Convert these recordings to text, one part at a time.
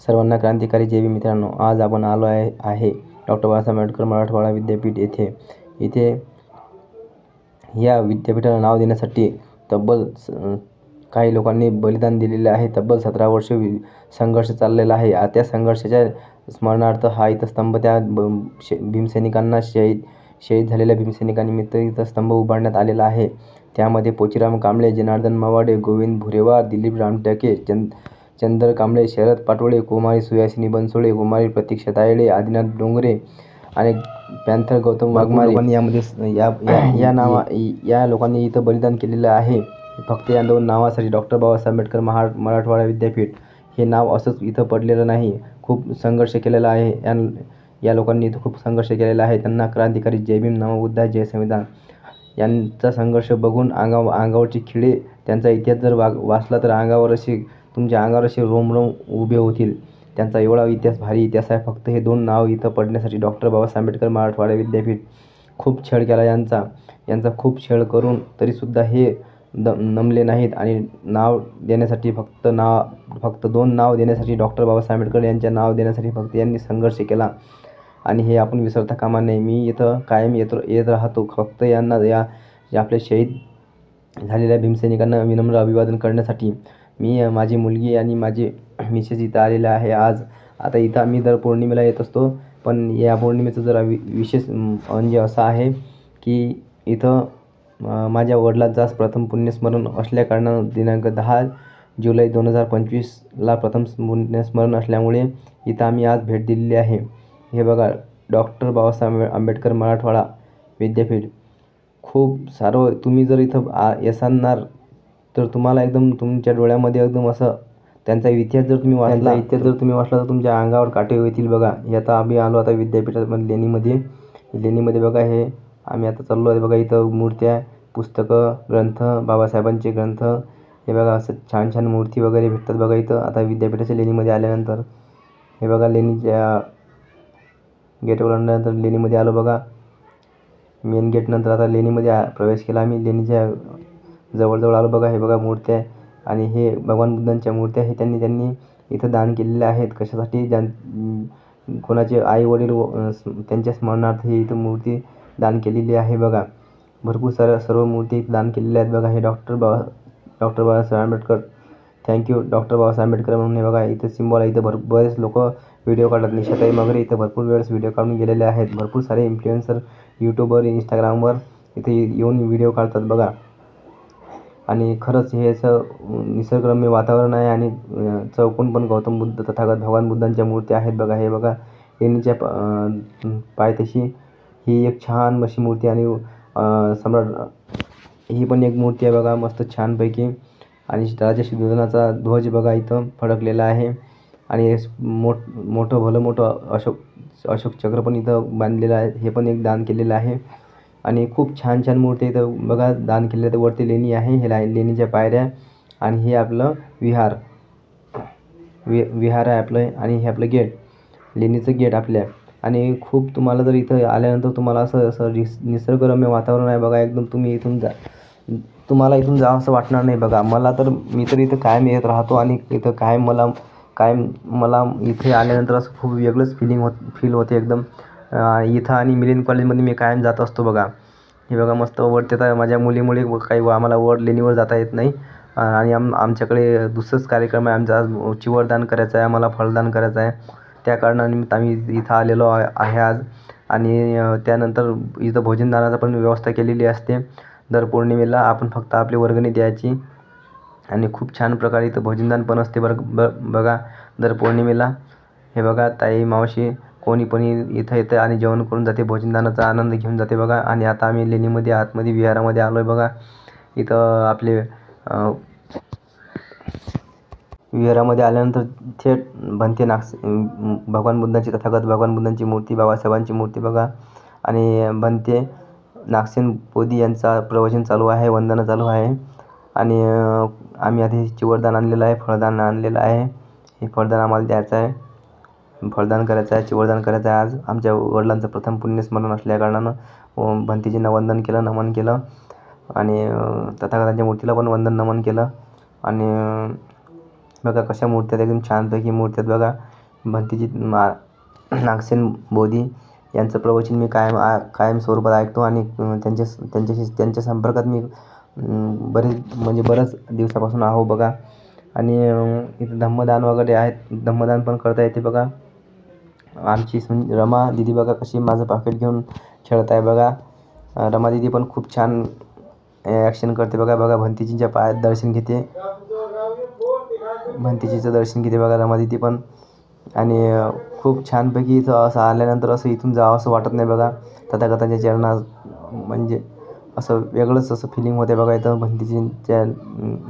सर्वांना क्रांतिकारी जय भीम मित्रांनो. आज आपण आलो आहे डॉक्टर बाबासाहेब आंबेडकर मराठवाडा विद्यापीठ इथे या विद्यापीठाला नाव देण्यासाठी तब्बल काही लोकांनी बलिदान दिलेले आहे. तब्बल 17 वर्ष संघर्ष चाललेला आहे. त्या संघर्षाच्या स्मरणार्थ हा इथं स्तंभ त्या भीमसैनिकांना शहीद झालेल्या भीमसैनिकांनिमित्त इथं स्तंभ उभारण्यात आलेला आहे. त्यामध्ये पोचीराम कांबळे, जनार्दन मावाडे, गोविंद भुरेवार, दिलीप रामटेके, चंदर कांबळे, शरद पाटोळे, कुमारी सुहासिनी बनसोडे, कुमारी प्रतीक्षा तायडे, आदिनाथ डोंगरे आणि पॅन्थर गौतम वाघमारे यामध्ये या लोकांनी इथं बलिदान केलेलं आहे. फक्त या 2 नावासाठी डॉक्टर बाबासाहेब आंबेडकर मराठवाडा विद्यापीठ हे नाव असंच इथं पडलेलं नाही. खूप संघर्ष केलेला आहे. या लोकांनी इथं खूप संघर्ष केलेला आहे. त्यांना क्रांतिकारी जय भीम, नमो बुद्धाय, जय संविधान यांचा संघर्ष बघून अंगावरची खिळे, त्यांचा इतिहास जर वाचला तर तुमच्या अंगावर असे रोम उभे होतील. त्यांचा एवढा इतिहास, भारी इतिहास आहे. फक्त हे 2 नाव इथं पडण्यासाठी डॉक्टर बाबासाहेब आंबेडकर मराठवाडा विद्यापीट खूप छळ केला यांचा खूप छळ करून तरीसुद्धा हे नमले नाहीत आणि नाव देण्यासाठी फक्त 2 नाव देण्यासाठी डॉक्टर बाबासाहेब आंबेडकर यांचे नाव देण्यासाठी फक्त यांनी संघर्ष केला आणि हे आपण विसरता कामा नये. मी इथं कायम येत राहतो फक्त यांना या आपल्या शहीद झालेल्या भीमसैनिकांना विनम्र अभिवादन करण्यासाठी. मी, माझी मुलगी आणि माझे मिसेस इथं आलेले आहे आज. आता इथं आम्ही दर पौर्णिमेला येत असतो, पण या पौर्णिमेचं जरा विशेष म्हणजे असं आहे की इथं माझ्या वडिलांचा प्रथम पुण्यस्मरण असल्याकारणानं दिनांक 10 जुलै 2025ला प्रथम पुण्यस्मरण असल्यामुळे इथं आम्ही आज भेट दिलेली आहे. हे बघा, डॉक्टर बाबासाहेब आंबेडकर मराठवाडा विद्यापीठ खूप सारं. तुम्ही जर इथं येसाल तर तुम्हाला एकदम तुमच्या डोळ्यामध्ये एकदम असं त्यांचा इतिहास जर तुम्ही वाचला तर तुमच्या अंगावर काटे येतील. बघा, हे आता आम्ही आलो आता विद्यापीठामध्ये लेणीमध्ये बघा, हे आम्ही आता चाललो आहे. बघा, इथं मूर्त्या, पुस्तकं, ग्रंथ, बाबासाहेबांचे ग्रंथ, हे बघा असं छान छान मूर्ती वगैरे भेटतात बघा इथं. आता विद्यापीठाच्या लेणीमध्ये आल्यानंतर हे बघा, लेणीच्या गेटवर आणल्यानंतर लेणीमध्ये आलो बघा. मेन गेटनंतर आता लेणीमध्ये प्रवेश केला आम्ही. लेणीच्या जवळ आलो बघा. हे बघा मूर्त्या आणि हे भगवान बुद्धांच्या मूर्त्या हे त्यांनी इथं दान केलेल्या आहेत. कशासाठी? कोणाचे आई वडील त्यांच्या स्मरणार्थ ही इथं मूर्ती दान केलेली आहे बघा. भरपूर सर्व मूर्ती दान केलेल्या आहेत बघा. हे doctor Babasaheb Ambedkar, thank you doctor Babasaheb Ambedkar म्हणून. हे बघा इथं सिम्बॉल आहे. इथं बरेच लोक व्हिडिओ काढतात. निशाताई वगैरे इथं भरपूर वेळेस व्हिडिओ काढून गेलेले आहेत. भरपूर सारे इन्फ्लुएन्सर यूट्यूबवर, इंस्टाग्रामवर इथे येऊन व्हिडिओ काढतात बघा. आणि खरंच हे असं निसर्गरम्य वातावरण आहे आणि चौकोन पण गौतम बुद्ध तथागत भगवान बुद्धांच्या मूर्त्या आहेत बघा. हे बघा, लेणीच्या पायथ्याशी ही एक छान अशी मूर्ती आणि सम्राट ही पण एक मूर्ती आहे बघा, मस्त छानपैकी. आणि राजा शिवधनाचा ध्वज बघा इथं फडकलेला आहे आणि मोठं अशोक चक्र पण इथं बांधलेलं आहे. हे पण एक दान केलेलं आहे आणि खूप छान मूर्ती इथं बघा दान केलेलं. तर वरती लेणी आहे, हे लेणीच्या पायऱ्या आणि हे आपलं विहार आहे आपलं आणि हे आपलं गेट, लेणीचं गेट आपल्या. आणि खूप तुम्हाला जर इथं आल्यानंतर तुम्हाला असं निसर्गरम्य वातावरण आहे बघा एकदम. तुम्हाला इथून जावं असं वाटणार नाही बघा. मी तर इथं कायम येत राहतो आणि इथं मला इथे आल्यानंतर असं खूप वेगळंच फील होते एकदम. इथं आणि मिलिंद कॉलेजमध्ये मी कायम जात असतो बघा. हे बघा मस्त वरती. आता माझ्या मुलीमुळे काही आम्हाला लेणीवर जाता येत नाही आणि आमच्याकडे दुसरंच कार्यक्रम आहे. आमचा आज चिवरदान करायचं आहे, आम्हाला फळदान करायचं आहे. त्या कारणानिमित्त आम्ही इथं आलेलो आहे आज. आणि त्यानंतर इथं भोजनदानाचा पण व्यवस्था केलेली असते. दर पौर्णिमेला आपण फक्त आपली वर्गणी द्यायची आणि खूप छान प्रकारे इथं भोजनदान पण असते बघा दर पौर्णिमेला. हे बघा, ताई, मावशी कोणी पण इथं येतं आणि जेवण करून जाते, भोजनदानाचा आनंद घेऊन जाते बघा. आणि आता आम्ही लेणीमध्ये आतमध्ये विहारामध्ये आलो आहे बघा. इथं आपले विहारामध्ये आल्यानंतर थेट भंते भगवान बुद्धांची, तथागत भगवान बुद्धांची मूर्ती, बाबासाहेबांची मूर्ती बघा. आणि भंते नागसेन पोदी यांचा प्रवचन चालू आहे, वंदना चालू आहे. आणि आम्ही आधी चिवरदान आणलेलं आहे, फळदान आणलेलं आहे. हे फळदान आम्हाला द्यायचं आहे, फळदान करायचं आहे, चिवरदान करायचं आहे. आज आमच्या वडिलांचं प्रथम पुण्यस्मरण असल्याकारणानं भंतेजींना नमन केलं आणि तथागतांच्या मूर्तीला पण नमन केलं. आणि बघा कशा मूर्त्या एकदम छानपैकी मूर्त्या बघा. भंतीजी नागसेन बोधी यांचं प्रवचन मी कायम स्वरूपात ऐकतो आणि त्यांच्या संपर्कात मी बऱ्याच दिवसापासून आहो बघा. आणि इथं धम्मदान वगैरे आहेत, धम्मदान पण करता येते बघा. आमची रमा दिदी बघा कशी माझं पाकिट घेऊन खेळत आहे बघा. रमा दिदी पण खूप छान ॲक्शन करते बघा. भंतीजींच्या पायात दर्शन घेते, भंतीजीचं दर्शन घेते बघा रमा दिदी पण. आणि खूप छानपैकी इथं असं आल्यानंतर असं इथून जावं असं वाटत नाही बघा. तथागतांच्या चरणात म्हणजे असं वेगळंच असं फिलिंग होते बघा. इथं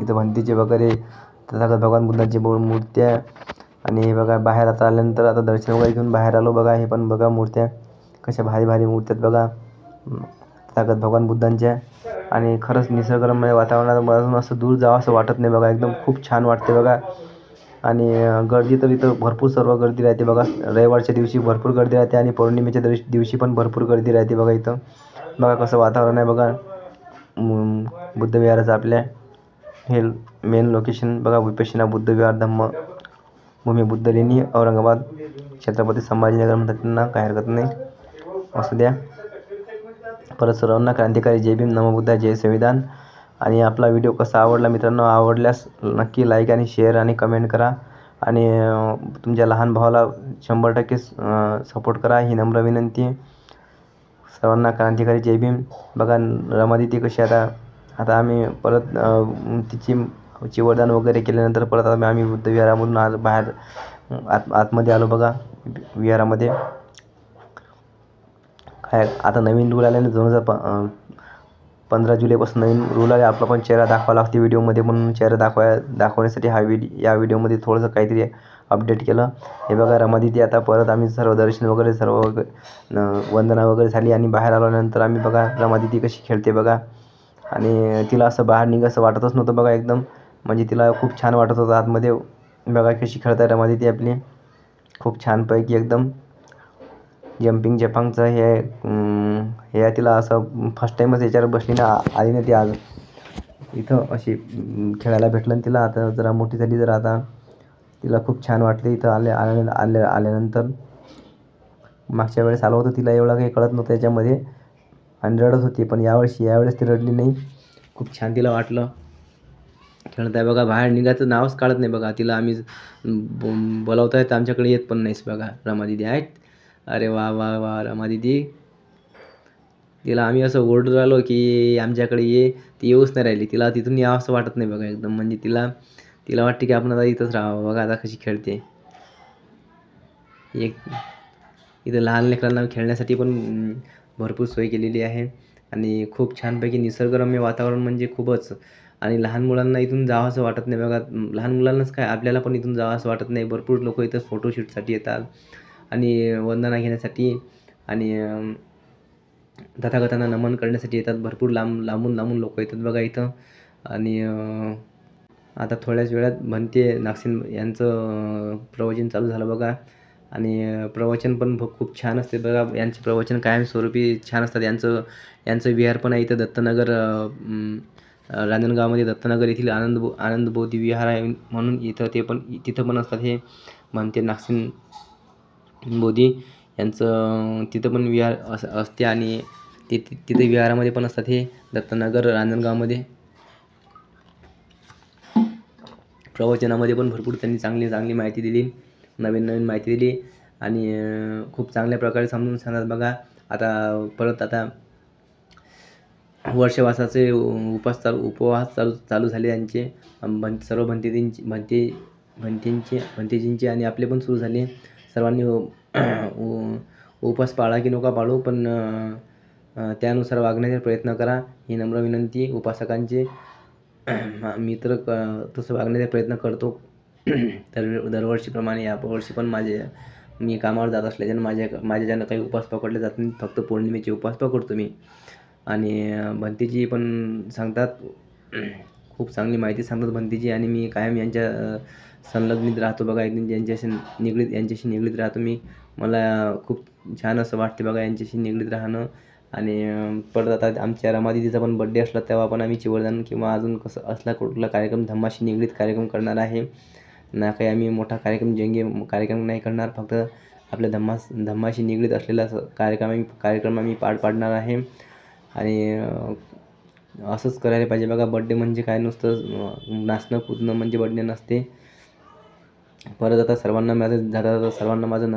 भंतीचे वगैरे तथागत भगवान बुद्धांची मूर्त्या. आणि हे बघा बाहेर आता आल्यानंतर आता दर्शन वगैरे घेऊन बाहेर आलो बघा. हे पण बघा मूर्त्या कशा भारी भारी मूर्त्या आहेत बघा तथागत भगवान बुद्धांच्या. आणि खरंच निसर्गरम्य वातावरणात असं दूर जावं असं वाटत नाही बघा. एकदम खूप छान वाटते बघा. आणि गर्दी तर इथं भरपूर सर्व गर्दी राहते बघा. रविवारच्या दिवशी भरपूर गर्दी राहते आणि पौर्णिमेच्या दिवशी पण भरपूर गर्दी राहते बघा. इथं बघा कसं वातावरण आहे बघा बुद्ध विहाराचं आपल्या. हे मेन लोकेशन बघा विपश्यना बुद्ध विहार धम्मभूमी बुद्ध लेणी औरंगाबाद. छत्रपती संभाजीनगर म्हणतात त्यांना, काही हरकत नाही, असू द्या. परत सर्वांना क्रांतिकारी जय भीम, नमो बुद्धाय, जय संविधान. आणि आपला व्हिडिओ कसा आवडला मित्रांनो, आवडल्यास नक्की लाईक आणि शेअर आणि कमेंट करा. आणि तुमच्या लहान भावाला 100% सपोर्ट करा, ही नम्र विनंती. सर्वांना क्रांतिकारी जय भीम. बघा रमादिती कशी आता आम्ही परत तिची चिवरदान वगैरे केल्यानंतर परत आम्ही बुद्ध विहारामधून बाहेर आतमध्ये आलो बघा विहारामध्ये. काय आता नवीन रूल आल्याने 2015 जुलैपासून नवीन रूल आले. आपला पण चेहरा दाखवावा लागते व्हिडिओमध्ये, म्हणून चेहरा दाखवण्यासाठी या व्हिडिओमध्ये थोडंसं काहीतरी अपडेट केलं. हे बघा रमादिती आता परत आम्ही सर्व दर्शन वगैरे सर्व वंदना वगैरे झाली आणि बाहेर आल्यानंतर आम्ही बघा रमादिती कशी खेळते बघा. आणि तिला असं बाहेर निघायचं वाटतच नव्हतं बघा एकदम. म्हणजे तिला खूप छान वाटत होतं आतमध्ये. बघा कशी खेळत आहे रमादिती आपली, खूप छानपैकी एकदम. जम्पिंग जपांगचं हे तिला असं फर्स्ट टाईमच याच्यावर बसली ना, आली ना ती आज इथं अशी खेळायला भेटलं तिला. आता जरा मोठी झाली जरा, आता तिला खूप छान वाटते इथं आल्यानंतर. मागच्या वेळेस आलं होतं तिला एवढं काही कळत नव्हतं याच्यामध्ये आणि रडत होती, पण यावेळेस ती रडली नाही. खूप छान तिला वाटलं. खेळत आहे बघा, बाहेर निघायचं नावच काढत नाही बघा. तिला आम्ही बोलावता येत आमच्याकडे येत पण नाहीस बघा रमादिदी आहेत. अरे वा वा वा रमादिदी, तिला आम्ही असं ओरडून राहिलो की आमच्याकडे ये, ती येऊच नाही राहिली. तिला तिथून यावं असं वाटत नाही बघा एकदम. म्हणजे तिला वाटते की आपण आता इथंच राहावं. बघा आता कशी खेळते. इथं लहान लेकरांना खेळण्यासाठी पण भरपूर सोय केलेली आहे आणि खूप छानपैकी निसर्गरम्य वातावरण म्हणजे खूपच. आणि लहान मुलांना इथून जावं असं वाटत नाही बघा. लहान मुलांनाच काय, आपल्याला पण इथून जावं असं वाटत नाही. भरपूर लोक इथं फोटोशूटसाठी येतात आणि वंदना घेण्यासाठी आणि तथागतांना नमन करण्यासाठी येतात. भरपूर लांबून लोक येतात बघा इथं. आणि आता थोड्याच वेळात भंते नागसेन यांचं प्रवचन चालू झालं बघा. आणि प्रवचन पण खूप छान असते बघा. यांचे प्रवचन कायमस्वरूपी छान असतात. यांचं विहार पण आहे इथं दत्तनगर, रांजणगावमध्ये दत्तनगर येथील आनंदबोधी विहार आहे म्हणून तिथं पण असतात हे भंते नागसेन बोधी यांचं. तिथं पण विहार असते आणि तिथे विहारामध्ये पण असतात हे दत्तनगर रांजणगावमध्ये. प्रवचनामध्ये पण भरपूर त्यांनी चांगली माहिती दिली, नवीन माहिती दिली आणि खूप चांगल्या प्रकारे समजून सांगतात बघा. आता वर्षवासाचे उपवास चालू झाले यांचे. सर्व भंतेजींचे आणि आपले पण सुरू झाले. सर्वांनी उपवास पाळा की नका पाळू, पण त्यानुसार वागण्याचा प्रयत्न करा, ही नम्र विनंती उपासकांचे. मी तर तसं वागण्याचा प्रयत्न करतो दरवर्षीप्रमाणे. यावर्षी पण मी कामावर जात असल्याच्यानं माझ्याच्यानं काही उपवास पकडले जात नाही. फक्त पौर्णिमेचे उपवास पकडतो मी. आणि भंतेजी पण सांगतात, खूप चांगली माहिती सांगतात भंतेजी. आणि मी कायम यांच्या संलग्नित राहतो बघा. यांच्याशी निगडीत राहतो मी. मला खूप छान असं वाटते बघा यांच्याशी निगडीत राहणं. आणि परत आता आमच्या रमादिदीचा पण बड्डे असला तेव्हा पण आम्ही चिवरदान किंवा अजून कसं असला कुठला कार्यक्रम धम्माशी निगडीत कार्यक्रम करणार आहे. ना काही आम्ही मोठा कार्यक्रम नाही करणार. फक्त आपल्या धम्माशी निगडीत असलेला कार्यक्रम आम्ही पार पाडणार आहे. आणि असंच करायला पाहिजे बघा. बड्डे म्हणजे काय नुसतं नाचणं कूदणं म्हणजे बड्डे नसते. परत आता सर्वांना माझं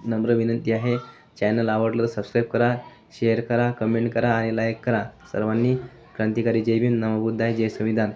नम्र विनंती आहे, चॅनल आवडलं तर सबस्क्राईब करा, शेअर करा, कमेंट करा आणि लाईक करा. सर्वांनी क्रांतिकारी जय भीम, नमो बुद्धाय, जय संविधान.